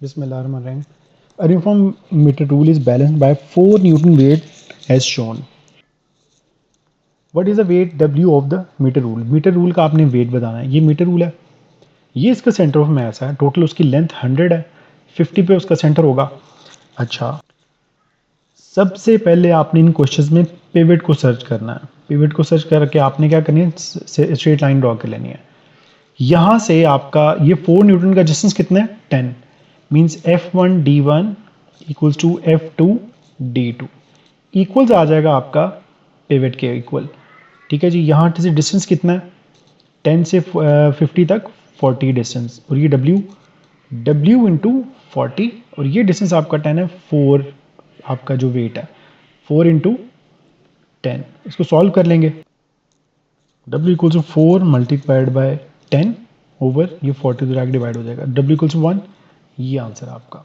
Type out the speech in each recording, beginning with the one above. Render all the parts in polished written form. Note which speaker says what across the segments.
Speaker 1: Bismillahirrahmanirrahim. A uniform meter rule is balanced by 4 Newton weight as shown. What is the weight W of the meter rule? Metre rule का आपने wait बताना है. ये metre rule है, ये इसका centre of mass है. Total उसकी लेंथ 100 है, 50 पे उसका सेंटर होगा. अच्छा, सबसे पहले आपने इन क्वेश्चंस में पिवट को सर्च करना है. पिवट को सर्च करके आपने क्या करनी है, स्ट्रेट लाइन ड्रॉ कर लेनी है. यहाँ से आपका ये 4 न्यूटन का डिस्टेंस कितना है, 10. Means F1 D1 equals to F2 D2 equals आ जाएगा आपका पिवट के इक्वल. ठीक है जी. यहाँ से डिस्टेंस कितना है, 10 से 50 तक 40 डिस्टेंस, और ये W इंटू 40, और ये डिस्टेंस आपका 10 है. 4 आपका जो वेट है, 4 इंटू 10. इसको सॉल्व कर लेंगे. W equals to 4 multiplied by 10 over ये 40 तो डायरेक्ट डिवाइड हो जाएगा. W equals to 1. ये आंसर आपका.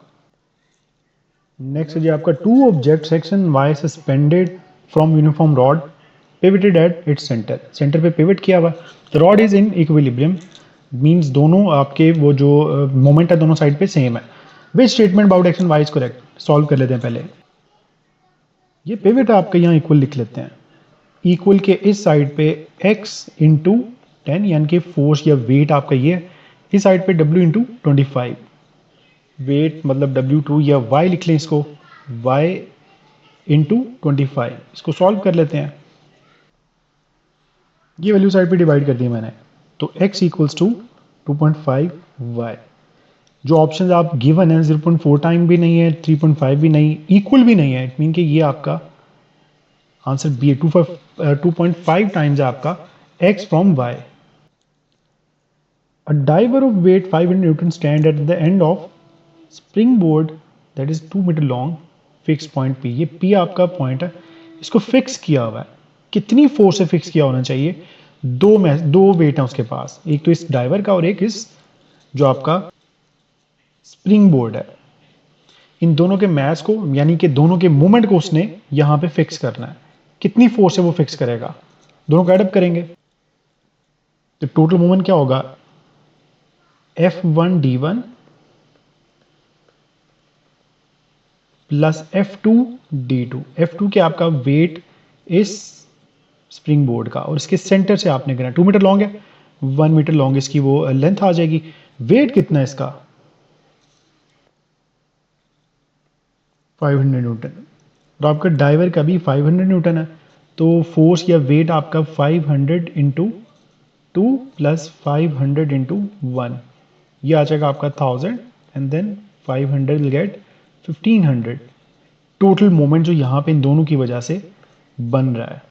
Speaker 1: नेक्स्ट है जी आपका two object section Y suspended from uniform rod pivoted at its centre. Centre पे पिवट किया हुआ. The rod is in equilibrium, means दोनों आपके वो जो मोमेंट है दोनों साइड पे सेम है. Which statement about action Y is correct. Solve कर लेते हैं पहले. ये पिवट आपका यहाँ इक्वल लिख लेते हैं. इक्वल के इस साइड पे x इंटू 10 यानी कि फोर्स या वेट आपका ये है. इस साइड पे w इंटू 25. वेट मतलब W2 या y लिख लें इसको, y इंटू 25. इसको सॉल्व कर लेते हैं. ये वैल्यू साइड पे डिवाइड कर दी मैंने, तो x इक्वल्स टू 2.5y. जो ऑप्शन आप गिवन है 0.4 टाइम भी नहीं है, 3.5 भी नहीं, इक्वल भी नहीं है. इट मीन कि ये आपका आंसर बी है. 2.5 टाइम्स है आपका x from y. A diver of weight 500 Newton stand at the end of springboard that is 2 metre long fix point P. ये P आपका पॉइंट है, इसको फिक्स किया हुआ है. कितनी फोर्स से फिक्स किया होना चाहिए. दो वेट है उसके पास, एक तो इस डाइवर का और एक इस जो आपका स्प्रिंग बोर्ड है. इन दोनों के मैस को यानी कि दोनों के मूवमेंट को उसने यहां पे फिक्स करना है. कितनी फोर्स से वो फिक्स करेगा, दोनों का एडअप करेंगे तो टोटल मूवमेंट क्या होगा, F1 D1 plus F2 D2. F2 के आपका वेट इस स्प्रिंग बोर्ड का, और इसके सेंटर से आपने करना. 2 मीटर लॉन्ग है, 1 मीटर लॉन्ग इसकी वो लेंथ आ जाएगी. वेट कितना है इसका, 500 न्यूटन, और आपका डाइवर का भी 500 न्यूटन है. तो फोर्स या वेट आपका 500 इंटू 2 प्लस 500 इंटू 1, ये आ जाएगा आपका 1000, and then 500 will get 1500. Total moment जो यहाँ पे इन दोनों की वजह से बन रहा है.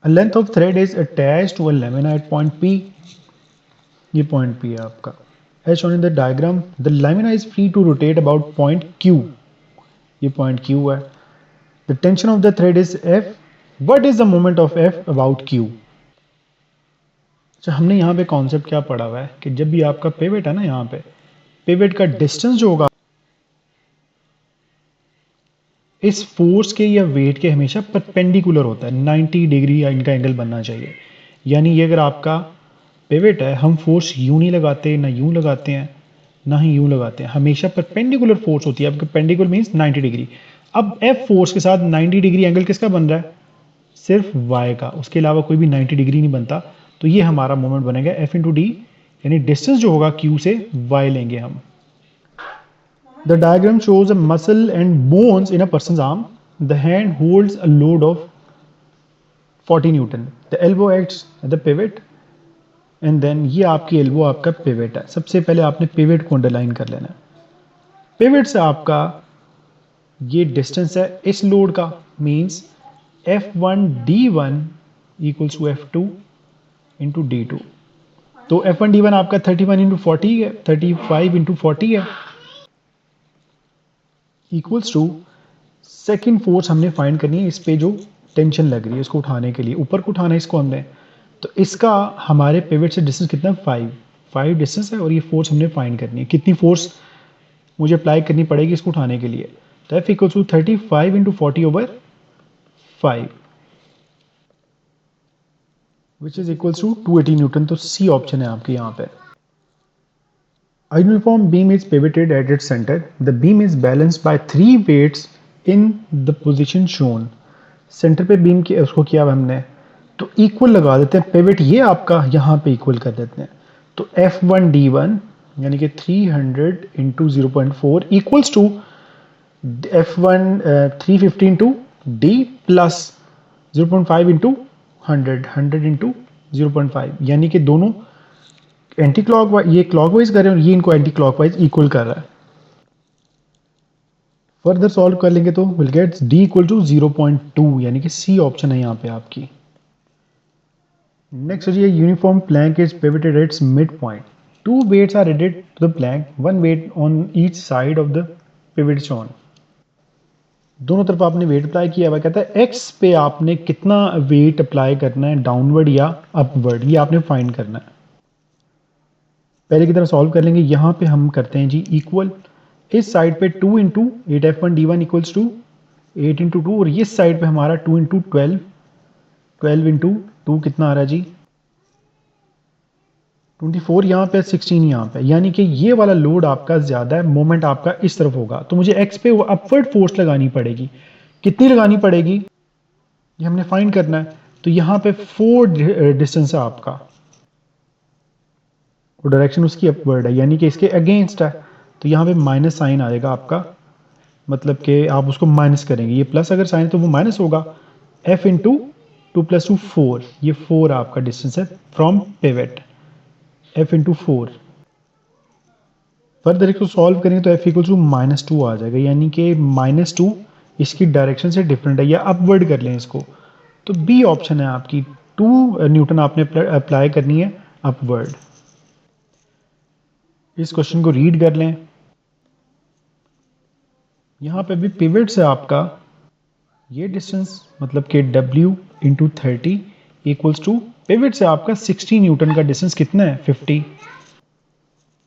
Speaker 1: A length of thread is attached to a lamina at point P. ये point P है आपका. As shown in the diagram, the lamina is free to rotate about point Q. ये point Q है. The tension of the thread is F. What is the moment of F about Q? अच्छा, हमने यहाँ पे concept क्या पढ़ा हुआ है कि जब भी आपका पिवट है ना, यहाँ पे पिवट का डिस्टेंस जो होगा इस फोर्स के या वेट के हमेशा परपेंडिकुलर होता है. 90 डिग्री या इनका एंगल बनना चाहिए. यानी ये अगर आपका पिवट है, हम फोर्स यूं नहीं लगाते, ना यूं लगाते हैं, ना ही यूं लगाते हैं, हमेशा परपेंडिकुलर फोर्स होती है. अब परपेंडिकुलर मींस 90 डिग्री. अब एफ फोर्स के साथ 90 डिग्री एंगल किसका बन रहा है, सिर्फ वाई का, उसके अलावा कोई भी 90 डिग्री नहीं बनता. तो ये हमारा मोमेंट बनेगा एफ इंटू डी, यानी डिस्टेंस जो होगा क्यू से वाई लेंगे हम. The diagram shows a muscle and bones in a person's arm. The hand holds a load of 40 Newton. The elbow acts at the pivot. And then ये आपकी elbow आपका pivot है. सबसे पहले आपने पिवट को अंडरलाइन कर लेना है. पिवट से आपका ये डिस्टेंस है इस लोड का, means F1 D1 equals to F2 into D2. तो F1 D1 आपका 31 इंटू 40 है, 35 इंटू 40 है, इक्वल्स टू सेकेंड फोर्स हमने फाइंड करनी है इस पे जो टेंशन लग रही है इसको उठाने के लिए, ऊपर को उठाना है इसको हमने. तो इसका हमारे पिवट से डिस्टेंस कितना है, 5 डिस्टेंस है, और ये फोर्स हमने फाइंड करनी है. कितनी फोर्स मुझे अप्लाई करनी पड़ेगी इसको उठाने के लिए. तो F equals to 35 into 40 over 5 which is equals to 280 newton. तो सी ऑप्शन है आपके यहाँ पे. A uniform beam is pivoted at its center. The beam is balanced by three weights in the position shown. Centre पे beam के उसको किया हमने, तो इक्वल लगा देते हैं पिवट, ये आपका यहाँ पे इक्वल कर देते हैं। तो F1D1 यानी कि 300 into 0.4 equals to F1 350 into D plus 0.5 into 100 into 0.5, यानी कि दोनों एंटी क्लॉकवाइज, ये क्लॉकवाइज कर रहे हैं और ये इनको एंटी क्लॉकवाइज इक्वल कर रहा है। फर्दर सॉल्व कर लेंगे तो will get d equal to 0.2, यानी कि सी ऑप्शन है यहाँ पे आपकी। नेक्स्ट है uniform plank is pivoted at its mid point. Two weights are added to the plank, one weight on each side of the pivot shown. दोनों तरफ आपने वेट अप्लाई किया हुआ, कहता है एक्स पे आपने कितना वेट अप्लाई करना है, डाउनवर्ड या अपवर्ड, ये आपने फाइंड करना है। पहले की तरह सॉल्व कर लेंगे। यहाँ पे हम करते हैं जी इक्वल, इस साइड पे 2 into 8F1D1 equals to 8 into 2, और इस साइड पे हमारा 2 इंटू 12, 12 इंटू 2 कितना आ रहा है जी 24, यहाँ पे 16 यहाँ पे, यानी कि ये वाला लोड आपका ज़्यादा है, मोमेंट आपका इस तरफ होगा, तो मुझे एक्स पे अपवर्ड फोर्स लगानी पड़ेगी। कितनी लगानी पड़ेगी ये हमने फाइंड करना है। तो यहाँ पे 4 डिस्टेंस है आपका, और डायरेक्शन उसकी अपवर्ड है, यानी कि इसके अगेंस्ट है, तो यहाँ पे माइनस साइन आएगा आपका, मतलब कि आप उसको माइनस करेंगे, ये प्लस अगर साइन है तो वो माइनस होगा। एफ इंटू 2 प्लस 2 4, ये 4 आपका डिस्टेंस है from pivot, F into 4। Further इसको सॉल्व करेंगे तो एफ इक्वल टू -2 आ जाएगा, यानी कि -2 इसकी डायरेक्शन से डिफरेंट है, या अपवर्ड कर लें इसको, तो बी ऑप्शन है आपकी, 2 न्यूटन आपने अप्लाई करनी है अपवर्ड। इस क्वेश्चन को रीड कर लें। यहाँ पे भी पिवट से आपका ये डिस्टेंस, मतलब कि W into 30 equals to pivot से आपका 60 न्यूटन का डिस्टेंस कितना है 50।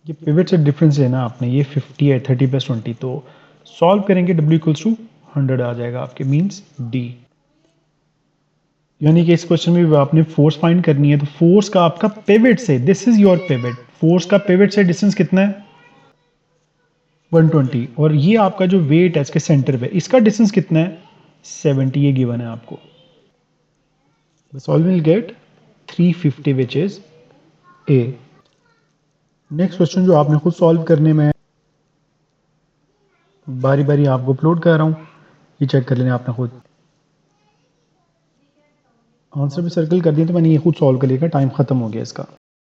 Speaker 1: ये पिवट से डिफरेंस है ना आपने, ये 50 है 30 प्लस 20, तो सॉल्व करेंगे W इक्वल्स टू 100 आ जाएगा आपके, मीन्स D। यानी कि इस क्वेश्चन में आपने फोर्स फाइंड करनी है, तो फोर्स का आपका पिवट से, this is your pivot, force का पिवट से डिस्टेंस कितना है 120, और ये आपका जो वेट है इसके सेंटर पे, इसका डिस्टेंस कितना है 70, ये गिवन है आपको। Solve will get 350 which is a. Next question जो आपने खुद सॉल्व करने में, बारी बारी आपको अपलोड कर रहा हूँ, ये चेक कर लेना आपने खुद। आंसर भी सर्कल कर दिया, तो मैंने ये खुद सॉल्व कर लिया, टाइम खत्म हो गया इसका।